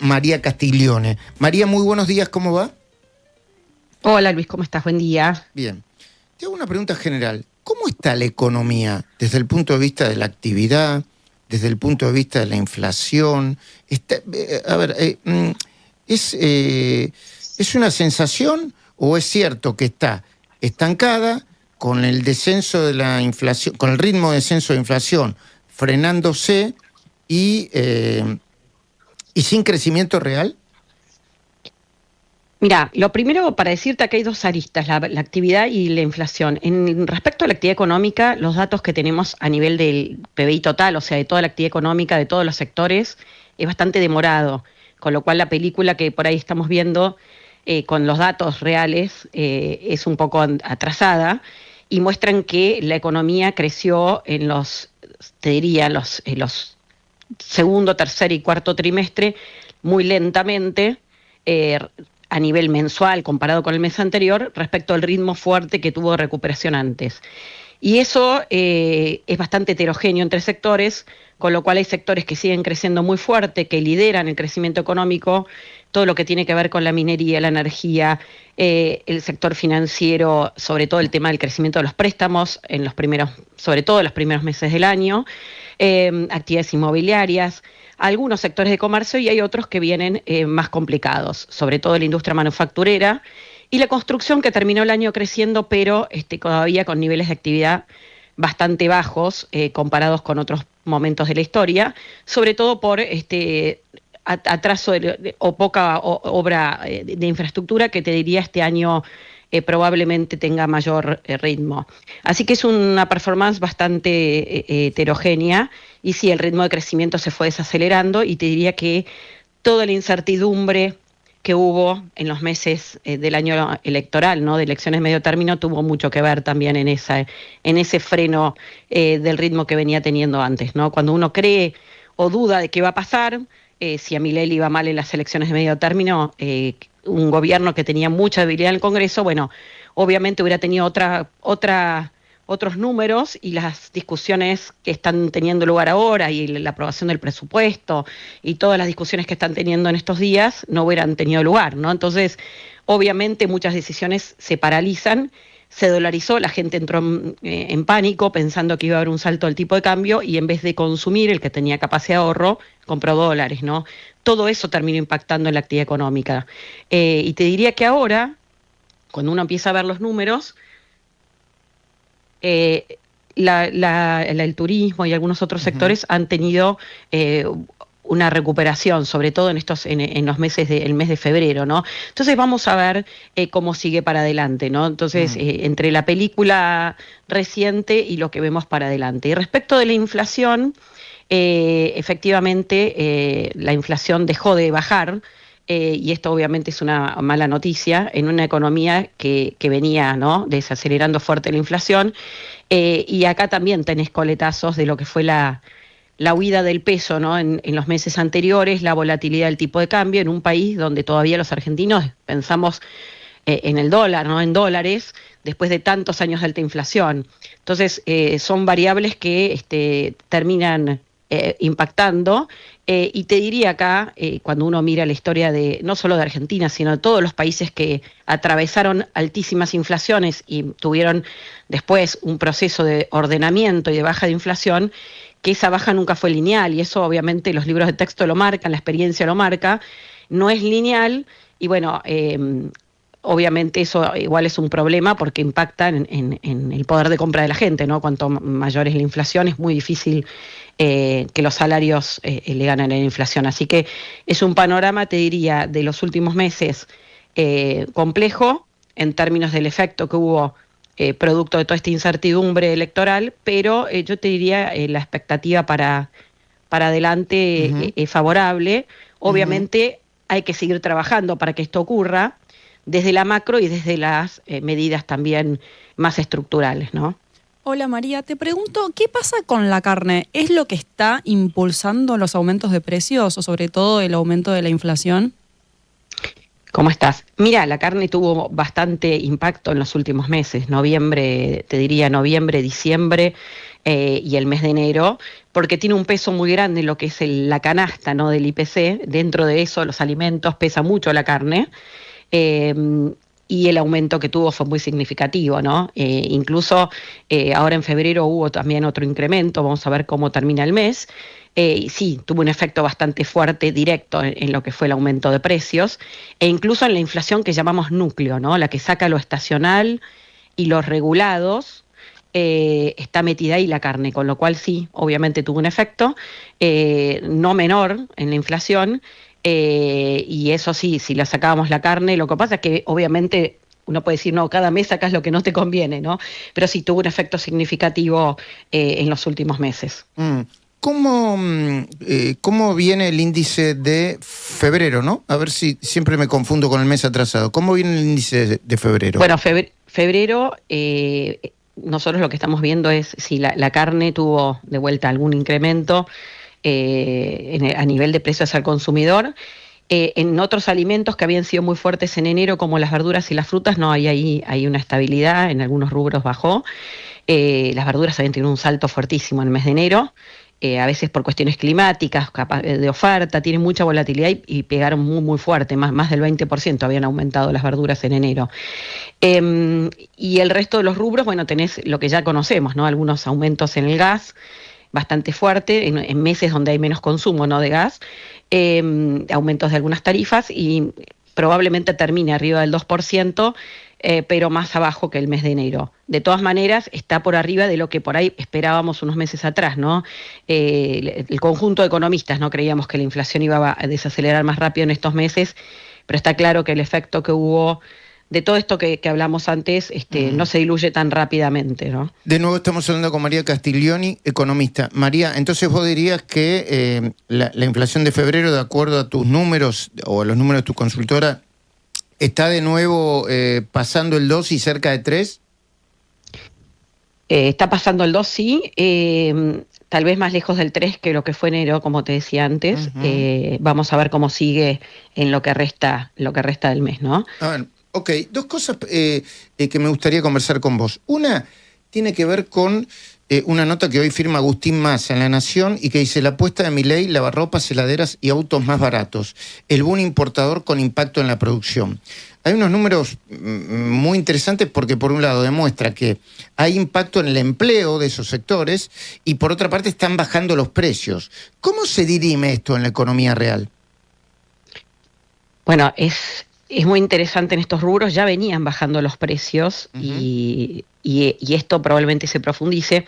María Castiglione. María, muy buenos días, ¿cómo va? Hola Luis, ¿cómo estás? Buen día. Bien. Te hago una pregunta general. ¿Cómo está la economía desde el punto de vista de la actividad, desde el punto de vista de la inflación? ¿Es una sensación o es cierto que está estancada con el descenso de la inflación, con el ritmo de descenso de inflación frenándose y sin crecimiento real? Mira, lo primero para decirte que hay dos aristas, la actividad y la inflación. En respecto a la actividad económica, los datos que tenemos a nivel del PBI total, o sea, de toda la actividad económica, de todos los sectores, es bastante demorado, con lo cual la película que por ahí estamos viendo con los datos reales es un poco atrasada y muestran que la economía creció en te diría, en los segundo, tercer y cuarto trimestre muy lentamente, a nivel mensual comparado con el mes anterior respecto al ritmo fuerte que tuvo de recuperación antes. Y eso es bastante heterogéneo entre sectores, con lo cual hay sectores que siguen creciendo muy fuerte, que lideran el crecimiento económico, todo lo que tiene que ver con la minería, la energía, el sector financiero, sobre todo el tema del crecimiento de los préstamos, sobre todo en los primeros meses del año, actividades inmobiliarias, algunos sectores de comercio y hay otros que vienen más complicados, sobre todo la industria manufacturera y la construcción que terminó el año creciendo, pero todavía con niveles de actividad bastante bajos comparados con otros momentos de la historia, sobre todo por atraso o poca obra de infraestructura que te diría este año probablemente tenga mayor ritmo. Así que es una performance bastante heterogénea y sí, el ritmo de crecimiento se fue desacelerando y te diría que toda la incertidumbre que hubo en los meses del año electoral, ¿no? De elecciones de medio término, tuvo mucho que ver también en ese freno del ritmo que venía teniendo antes, ¿no? Cuando uno cree o duda de qué va a pasar, si a Milei le iba mal en las elecciones de medio término, un gobierno que tenía mucha debilidad en el Congreso, bueno, obviamente hubiera tenido otros números y las discusiones que están teniendo lugar ahora y la aprobación del presupuesto y todas las discusiones que están teniendo en estos días no hubieran tenido lugar, ¿no? Entonces, obviamente muchas decisiones se paralizan, se dolarizó, la gente entró en pánico pensando que iba a haber un salto del tipo de cambio y en vez de consumir, el que tenía capacidad de ahorro, compró dólares, ¿no? Todo eso terminó impactando en la actividad económica. Y te diría que ahora, cuando uno empieza a ver los números, el turismo y algunos otros sectores han tenido una recuperación, sobre todo en los meses el mes de febrero, ¿no? Entonces vamos a ver cómo sigue para adelante, ¿no? Entonces, entre la película reciente y lo que vemos para adelante. Y respecto de la inflación, efectivamente la inflación dejó de bajar, y esto obviamente es una mala noticia en una economía que venía, ¿no?, desacelerando fuerte la inflación, y acá también tenés coletazos de lo que fue la huida del peso, ¿no?, en los meses anteriores, la volatilidad del tipo de cambio en un país donde todavía los argentinos pensamos en el dólar, no en dólares, después de tantos años de alta inflación. Entonces, son variables que terminan impactando, y te diría acá, cuando uno mira la historia no solo de Argentina, sino de todos los países que atravesaron altísimas inflaciones y tuvieron después un proceso de ordenamiento y de baja de inflación, que esa baja nunca fue lineal, y eso obviamente los libros de texto lo marcan, la experiencia lo marca, no es lineal, y bueno, obviamente eso igual es un problema porque impacta en el poder de compra de la gente, ¿no? Cuanto mayor es la inflación, es muy difícil que los salarios le ganen a la inflación. Así que es un panorama, te diría, de los últimos meses complejo en términos del efecto que hubo producto de toda esta incertidumbre electoral, pero yo te diría la expectativa para adelante es favorable. Obviamente hay que seguir trabajando para que esto ocurra desde la macro y desde las medidas también más estructurales, ¿no? Hola María, te pregunto, ¿qué pasa con la carne? ¿Es lo que está impulsando los aumentos de precios o sobre todo el aumento de la inflación? ¿Cómo estás? Mira, la carne tuvo bastante impacto en los últimos meses, noviembre, te diría noviembre, diciembre, y el mes de enero, porque tiene un peso muy grande en lo que es la canasta, ¿no?, del IPC. Dentro de eso, los alimentos, pesa mucho la carne. eh, y el aumento que tuvo fue muy significativo, ¿no? Incluso ahora en febrero hubo también otro incremento, vamos a ver cómo termina el mes. Y sí, tuvo un efecto bastante fuerte, directo, en lo que fue el aumento de precios, e incluso en la inflación que llamamos núcleo, ¿no?, la que saca lo estacional y los regulados. Está metida ahí la carne, con lo cual sí, obviamente tuvo un efecto no menor en la inflación. Y eso sí, si le sacábamos la carne, lo que pasa es que obviamente uno puede decir, no, cada mes sacas lo que no te conviene, ¿no? Pero sí tuvo un efecto significativo en los últimos meses. ¿Cómo viene el índice de febrero, no? A ver si siempre me confundo con el mes atrasado. ¿Cómo viene el índice de febrero? Bueno, febrero, nosotros lo que estamos viendo es si la carne tuvo de vuelta algún incremento a nivel de precios al consumidor. En otros alimentos que habían sido muy fuertes en enero, como las verduras y las frutas, no, hay una estabilidad, en algunos rubros bajó. Las verduras habían tenido un salto fuertísimo en el mes de enero, a veces por cuestiones climáticas, de oferta, tienen mucha volatilidad y pegaron muy, muy fuerte, más del 20% habían aumentado las verduras en enero. Y el resto de los rubros, bueno, tenés lo que ya conocemos, ¿no? Algunos aumentos en el gas, bastante fuerte, en meses donde hay menos consumo, ¿no?, de gas, aumentos de algunas tarifas y probablemente termine arriba del 2%, pero más abajo que el mes de enero. De todas maneras, está por arriba de lo que por ahí esperábamos unos meses atrás, ¿no? El conjunto de economistas no creíamos que la inflación iba a desacelerar más rápido en estos meses, pero está claro que el efecto que hubo de todo esto que hablamos antes no se diluye tan rápidamente, ¿no? De nuevo estamos hablando con María Castiglioni, economista. María, entonces vos dirías que la inflación de febrero, de acuerdo a tus números o a los números de tu consultora, está de nuevo pasando el 2 y cerca de 3. Está pasando el 2, sí, tal vez más lejos del 3 que lo que fue enero, como te decía antes. Vamos a ver cómo sigue en lo que resta del mes, ¿no? A ver, ok, dos cosas que me gustaría conversar con vos. Una tiene que ver con una nota que hoy firma Agustín Massa en La Nación y que dice: la apuesta de Milei, lavarropas, heladeras y autos más baratos. El boom importador con impacto en la producción. Hay unos números muy interesantes porque por un lado demuestra que hay impacto en el empleo de esos sectores y por otra parte están bajando los precios. ¿Cómo se dirime esto en la economía real? Bueno, es muy interesante en estos rubros, ya venían bajando los precios y esto probablemente se profundice.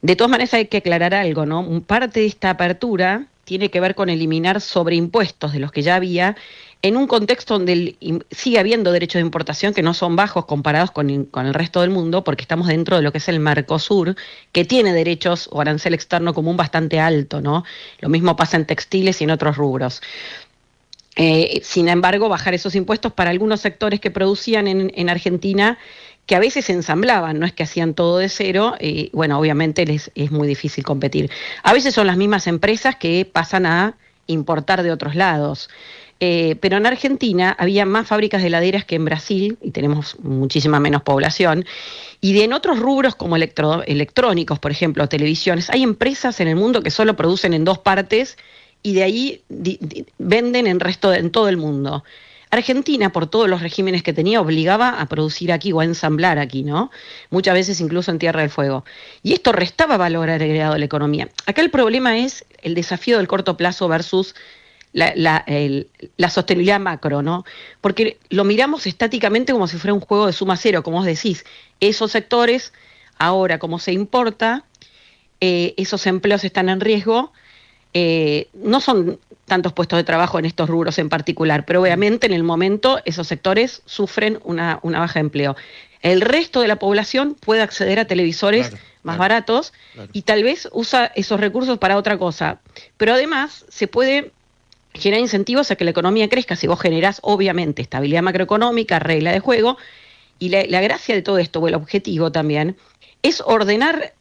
De todas maneras hay que aclarar algo, ¿no? Parte de esta apertura tiene que ver con eliminar sobreimpuestos de los que ya había, en un contexto donde sigue habiendo derechos de importación que no son bajos comparados con el resto del mundo, porque estamos dentro de lo que es el Mercosur, que tiene derechos o arancel externo común bastante alto, ¿no? Lo mismo pasa en textiles y en otros rubros. Sin embargo, bajar esos impuestos para algunos sectores que producían en Argentina, que a veces ensamblaban, no es que hacían todo de cero, bueno, obviamente es muy difícil competir. A veces son las mismas empresas que pasan a importar de otros lados. Pero en Argentina había más fábricas de heladeras que en Brasil, y tenemos muchísima menos población, y en otros rubros como electrónicos, por ejemplo, televisiones, hay empresas en el mundo que solo producen en 2 partes y de ahí venden en todo el mundo. Argentina, por todos los regímenes que tenía, obligaba a producir aquí o a ensamblar aquí, ¿no? Muchas veces incluso en Tierra del Fuego. Y esto restaba valor agregado a la economía. Acá el problema es el desafío del corto plazo versus la sostenibilidad macro, ¿no? Porque lo miramos estáticamente como si fuera un juego de suma cero, como vos decís. Esos sectores, ahora como se importa, esos empleos están en riesgo. No son tantos puestos de trabajo en estos rubros en particular, pero obviamente en el momento esos sectores sufren una baja de empleo. El resto de la población puede acceder a televisores más baratos y tal vez usa esos recursos para otra cosa. Pero además se puede generar incentivos a que la economía crezca si vos generás obviamente estabilidad macroeconómica, regla de juego, y la gracia de todo esto, o el objetivo también, es ordenar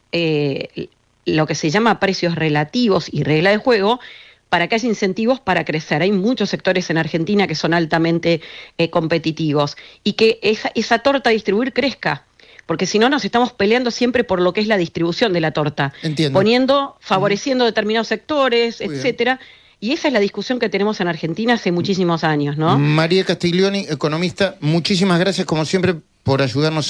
lo que se llama precios relativos y regla de juego para que haya incentivos para crecer. Hay muchos sectores en Argentina que son altamente competitivos y que esa torta a distribuir crezca, porque si no nos estamos peleando siempre por lo que es la distribución de la torta, Entiendo. favoreciendo determinados sectores, Muy etcétera. Y esa es la discusión que tenemos en Argentina hace muchísimos años, ¿no? María Castiglioni, economista, muchísimas gracias como siempre por ayudarnos a